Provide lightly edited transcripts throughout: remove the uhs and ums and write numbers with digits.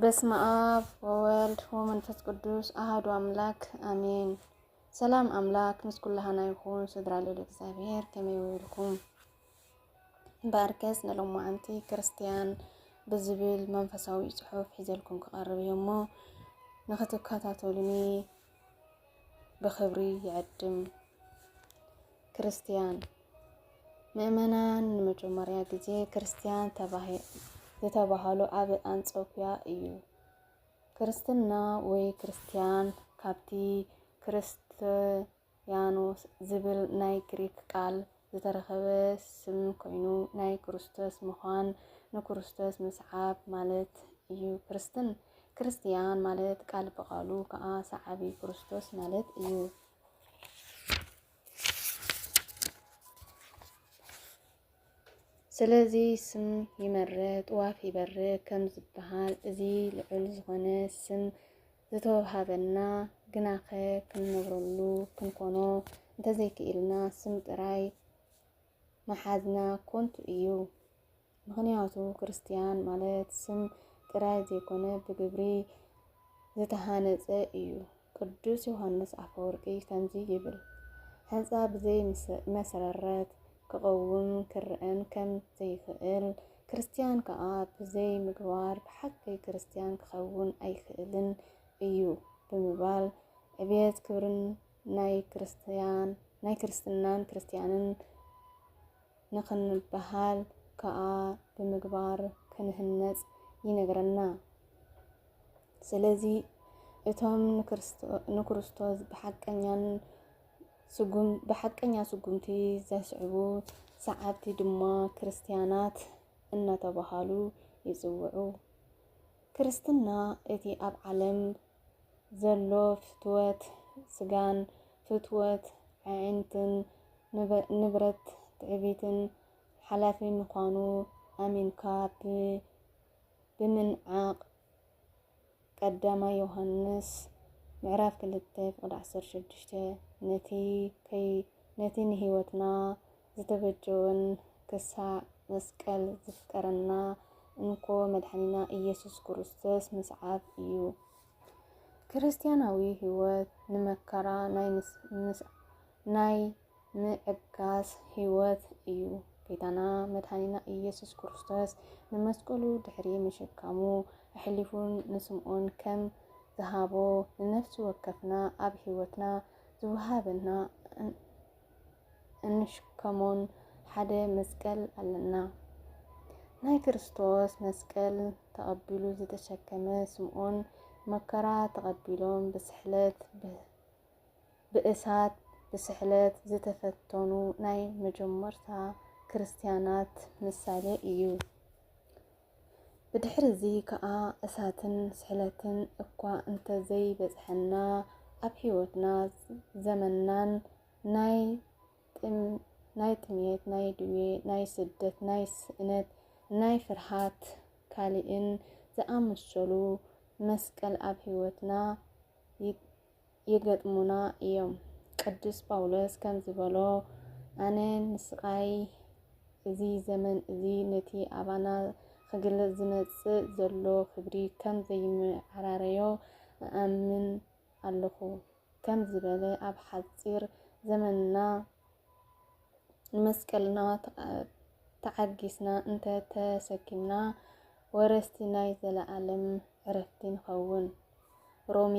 በስመ አብ ወወልድ ወመንፈስ ቅዱስ አሐዱ አምላክ አሜን። ሰላም አምላክ ምስ ኩላህና ይኹን። ስድራ ልዑል እግዚአብሔር ከመይ ይውልኩም? ባርከስ ንሎማዓንቲ ክርስቲያን ብዝብል መንፈሳዊ ጽሑፍ ሒዘልኩም ክቐርብ እሞ ንኽትከታተሉኒ ብኽብሪ ይዕድም። ክርስቲያን ምእመናን ንመጀመርያ ግዜ ክርስቲያን ዝተባሃሉ ኣብ አንጾኪያ እዩ። ክርስትና ወይ ክርስቲያን ካብቲ ክርስቶያኖስ ዝብል ናይ ግሪክ ቃል ዝተረኸበ ስም ኮይኑ ናይ ክርስቶስ ምዃን ንክርስቶስ ምስዓብ ማለት እዩ። ክርስቲያን ማለት ቃል በቃሉ ከዓ ሰዓቢ ክርስቶስ ማለት እዩ። ስለዚ ስም ይመርጥ ዋፍ ይበርቅ ከም ዝበሃል እዚ ልዑል ዝኾነ ስም ዝተዋሃበና ግናኸ ክንነብረሉ ክንኮኖ እንተዘይክኢልና ስም ጥራይ መሓዝና ኮንቱ እዩ። ምክንያቱ ክርስቲያን ማለት ስም ጥራይ ዘይኮነ ብግብሪ ዝተሃነፀ እዩ። ቅዱስ ዮሃንስ አፈወርቂ ከምዚ ይብል፣ ህንፃ ብዘይ መሰረት ክቀውም ክርአን ከም ዘይክእል ክርስቲያን ከዓ ብዘይ ምግባር ብሓቂ ክርስቲያን ክኸውን ኣይክእልን እዩ ብምባል ዕብየት ክብርን ናይ ክርስትናን ክርስቲያንን ንኽንበሃል ከዓ ብምግባር ክንህነፅ ይነግረና። ስለዚ እቶም ንክርስቶስ ብሓቀኛ ስጉምቲ ዘስዕቡ ሰዓብቲ ድማ ክርስቲያናት እናተባሃሉ ይጽውዑ። ክርስትና እቲ ኣብ ዓለም ዘሎ ፍትወት ስጋን ፍትወት ዓይንትን ንብረት ትዕቢትን ሓላፊ ምዃኑ ኣሚንካ ብምንዓቕ ቀዳማይ ዮሃንስ ምዕራፍ 2:16 ነቲ ንህይወትና ዝተበጀወን ክሳዕ መስቀል ዝፍቀረና እንኮ መድሓኒና ኢየሱስ ክርስቶስ ምስዓብ እዩ። ክርስቲያናዊ ህይወት ንመከራ ናይ ምዕጋስ ህይወት እዩ። ጌታና መድሓኒና ኢየሱስ ክርስቶስ ንመስቀሉ ድሕሪ ምሽካሙ ኣሕሊፉ ንስምዖን ከም ዝሃቦ ንነፍሲ ወከፍና ኣብ ህይወትና ዝወሃበና እንሽከሞን ሓደ መስቀል ኣለና። ናይ ክርስቶስ መስቀል ተቐቢሉ ዝተሸከመ ስምዖን መከራ ተቐቢሎም ብእሳት ብስሕለት ዝተፈተኑ ናይ መጀመርታ ክርስቲያናት ምሳሌ እዩ። ብድሕሪ እዚ ከዓ እሳትን ስሕለትን እኳ እንተዘይበፅሐና ኣብ ህይወትና ዘመናን ናይ ጥሜት፣ ናይ ድዌ፣ ናይ ስደት፣ ናይ ስእነት፣ ናይ ፍርሃት ካልእን ዝኣመሰሉ መስቀል ኣብ ህይወትና ይገጥሙና እዮም። ቅዱስ ጳውሎስ ከም ዝበሎ ኣነ ንስቃይ እዚ ዘመን እዚ ነቲ ኣባና ክግለጽ ዝመጽእ ዘሎ ክብሪ ከም ዘይመዓራረዮ ኣምን ኣለኹ ከም ዝበለ ኣብ ሓፂር ዘመንና ንመስቀልና ተዓጊስና እንተተሰኪምና ወረስቲ ናይ ዘለዓለም ዕረፍቲ ንኸውን። ሮሜ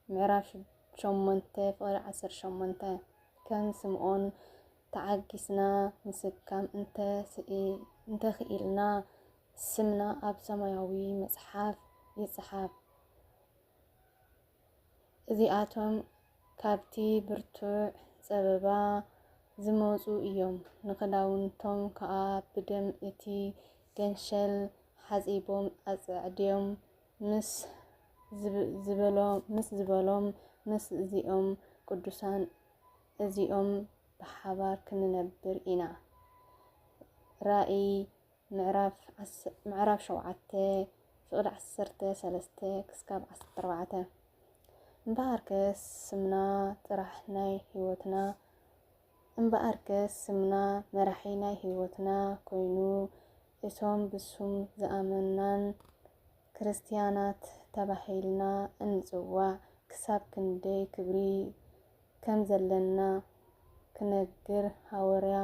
ምዕራፍ 8:18 ከም ስምዖን ተዓጊስና ምስካም እንተኽኢልና ስምና ኣብ ሰማያዊ መጽሓፍ ይጽሓፍ። እዚኣቶም ካብቲ ብርቱዕ ጸበባ ዝመጹ እዮም። ንክዳውንቶም ከዓ ብደም እቲ ገንሸል ሓጺቦም ኣጽዕድዮም ምስ ዝበሎም ምስ እዚኦም ቅዱሳን እዚኦም ብሓባር ክንነብር ኢና። ራእይ ምዕራፍ 7:13-14 እምበኣርከስ ስምና ጥራሕ ናይ ህይወትና መራሒ ናይ ህይወትና ኮይኑ እቶም ብሱም ዝኣመናን ክርስቲያናት ተባሂልና እንጽዋዕ ክሳብ ክንደይ ክብሪ ከም ዘለና ክነግር ሐዋርያ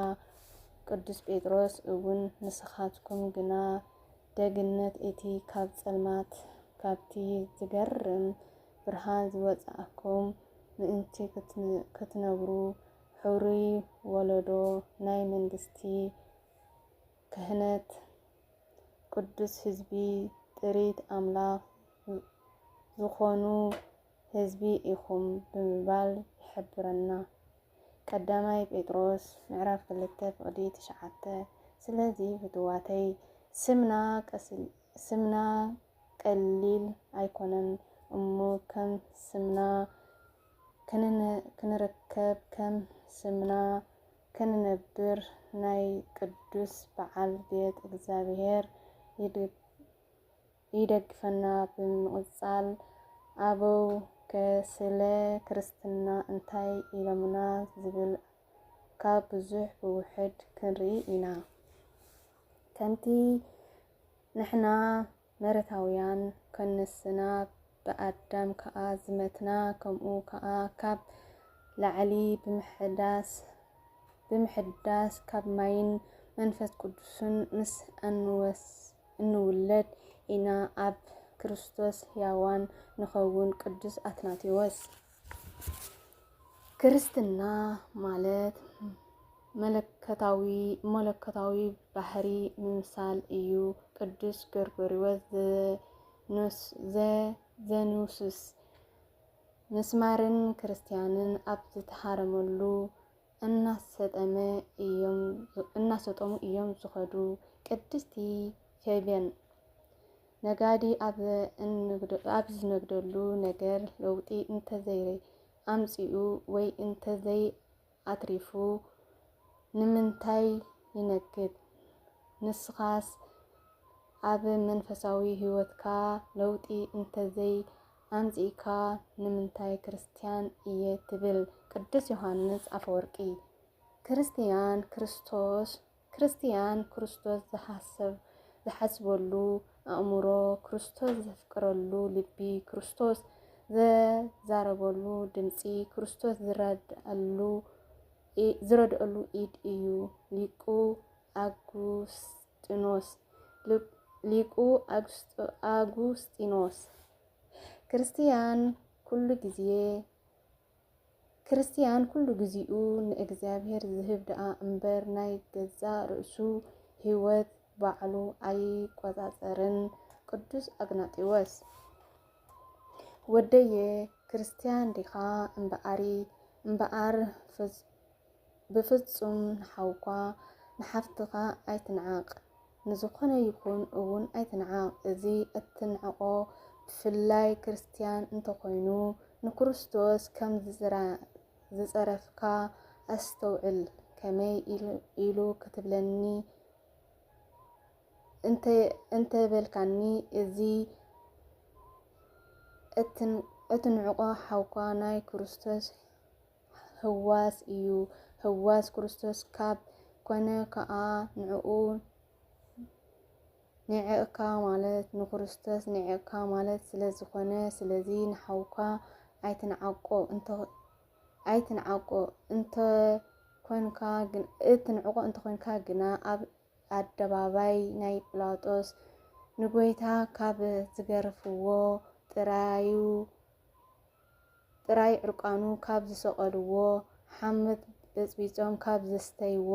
ቅዱስ ጴጥሮስ እውን ንስኻትኩም ግና ደግነት እቲ ካብ ጸልማት ካብቲ ዝገርም ብርሃን ዝወጻእኩም ምእንቲ ክትነብሩ ሕሩይ ወለዶ ናይ መንግስቲ ክህነት ቅዱስ ህዝቢ ጥሪት ኣምላኽ ዝኾኑ ህዝቢ ኢኹም ብምባል ይሕብረና። ቀዳማይ ጴጥሮስ ምዕራፍ 2:9 ስለዚ ፍትዋተይ ስምና ቀሊል ኣይኮነን እሞ ከም ስምና ክንርከብ ከም ስምና ክንነብር ናይ ቅዱስ በዓል ቤት እግዚአብሔር ይደግፈና ብምቕጻል ኣበው ስለ ክርስትና እንታይ ኢሎምና ዝብል ካብ ብዙሕ ብውሕድ ክንርኢ ኢና። ከምቲ ንሕና መረታውያን ከነስና ብኣዳም ከዓ ዝመትና ከምኡ ከዓ ካብ ላዕሊ ብምሕዳስ ካብ ማይን መንፈስ ቅዱስን ምስ እንውለድ ኢና ኣብ ክርስቶስ ሕያዋን ንኸውን። ቅዱስ አትናቴዎስ ክርስትና ማለት መለኮታዊ ባህሪ ምምሳል እዩ። ቅዱስ ጎርጎርዮስ ዘኑስስ ምስማርን ክርስቲያንን ኣብ ዝተሃረመሉ እናሰጠሙ እዮም ዝኸዱ። ቅድስቲ ፌብን ነጋዲ ኣብ ዝነግደሉ ነገር ለውጢ እንተዘይ ኣምፂኡ ወይ እንተዘይ ኣትሪፉ ንምንታይ ይነግድ? ንስኻስ ኣብ መንፈሳዊ ህይወትካ ለውጢ እንተዘይ ኣምፂካ ንምንታይ ክርስቲያን እየ ትብል? ቅዱስ ዮሐንስ አፈወርቂ ክርስቲያን ክርስቶስ ዝሓስበሉ ኣእምሮ፣ ክርስቶስ ዘፍቅረሉ ልቢ፣ ክርስቶስ ዘዛረበሉ ድምፂ፣ ክርስቶስ ዝረድአሉ ኢድ እዩ። ሊቁ አጉስጢኖስ ክርስቲያን ኩሉ ግዚኡ ንእግዚአብሔር ዝህብ ደኣ እምበር ናይ ገዛ ርእሱ ህይወት ባዕሉ ኣይቆጻጸርን። ቅዱስ አግናጢዎስ ወደየ ክርስቲያን ዲኻ እምበኣር ብፍጹም ንሓውካ ንሓፍትኻ ኣይትንዓቕ፣ ንዝኾነ ይኹን እውን ኣይትንዓቕ። እዚ እትንዕቆ ብፍላይ ክርስቲያን እንተኮይኑ ንክርስቶስ ከም ዝጸረፍካ ኣስተውዕል። ከመይ ኢሉ ክትብለኒ እንተበልካኒ እዚ እትንዕቆ ሓውካ ናይ ክርስቶስ ህዋስ እዩ። ህዋስ ክርስቶስ ካብ ኮነ ከዓ ንዕኡ ኒዕቕካ ማለት ንክርስቶስ ኒዕቕካ ማለት ስለ ዝኾነ ስለዚ ንሓውካ ኣይትንዓቆ እንተኮንካ ግና ኣብ ኣደባባይ ናይ ጲላጦስ ንጎይታ ካብ ዝገረፍዎ ጥራይ ዕርቃኑ ካብ ዝሰቐልዎ ሓመድ በፅቢፆም ካብ ዘስተይዎ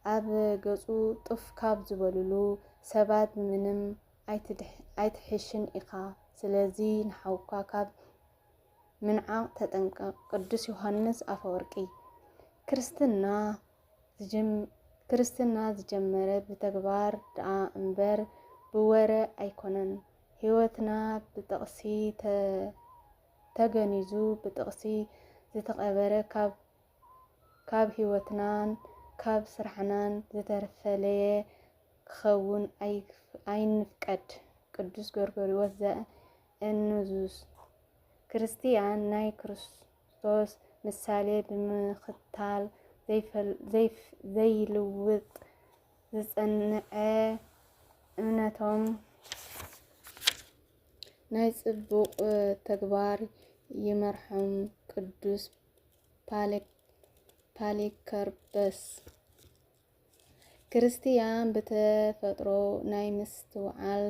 ኣብ ገጹ ጡፍ ካብ ዝበልሉ ሰባት ምንም ኣይትሕሽን ኢኻ። ስለዚ ንሓውካ ካብ ምንዓቕ ተጠንቀቕ። ቅዱስ ዮሐንስ አፈወርቂ ክርስትና ዝጀመረ ብተግባር ደኣ እምበር ብወረ ኣይኮነን። ህይወትና ብጥቕሲ ተገኒዙ ብጥቕሲ ዝተቐበረ ካብ ህይወትናን ካብ ስራሕናን ዝተፈለየ ክኸውን ኣይንፍቀድ። ቅዱስ ጎርጎርዮስ ዘእንዙስ ክርስቲያን ናይ ክርስቶስ ምሳሌ ብምኽታል ዘይልውጥ ዝጸንዐ እምነቶም ናይ ጽቡቕ ተግባር ይመርሖም። ቅዱስ ፖሊካርፐስ ክርስቲያን ብተፈጥሮ ናይ ምስትውዓል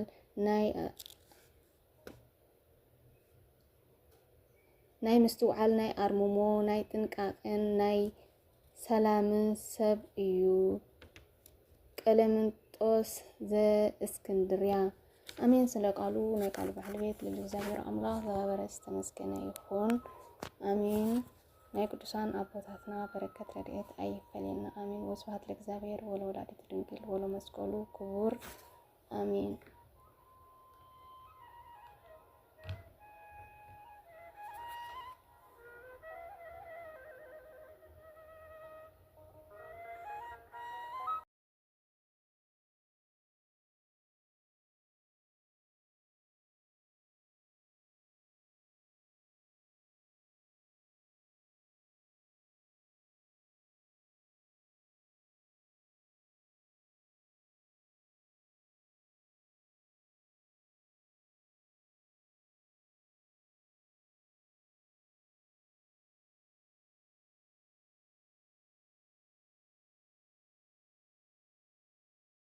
ናይ ኣርምሞ ናይ ጥንቃቐን ናይ ሰላምን ሰብ እዩ። ቀለምንጦስ ዘእስክንድርያ። አሜን። ስለ ቃሉ ናይ ቃሉ ባለቤት ልዑል እግዚአብሔር አምላክ ዘባበረ ዝተመስገነ ይሁን። አሜን። ናይ ቅዱሳን አቦታትና በረከት ረድኤት አይፈለና። አሜን። ወስብሐት ለእግዚአብሔር ወለወላዲቱ ድንግል ወለመስቀሉ ክቡር አሜን።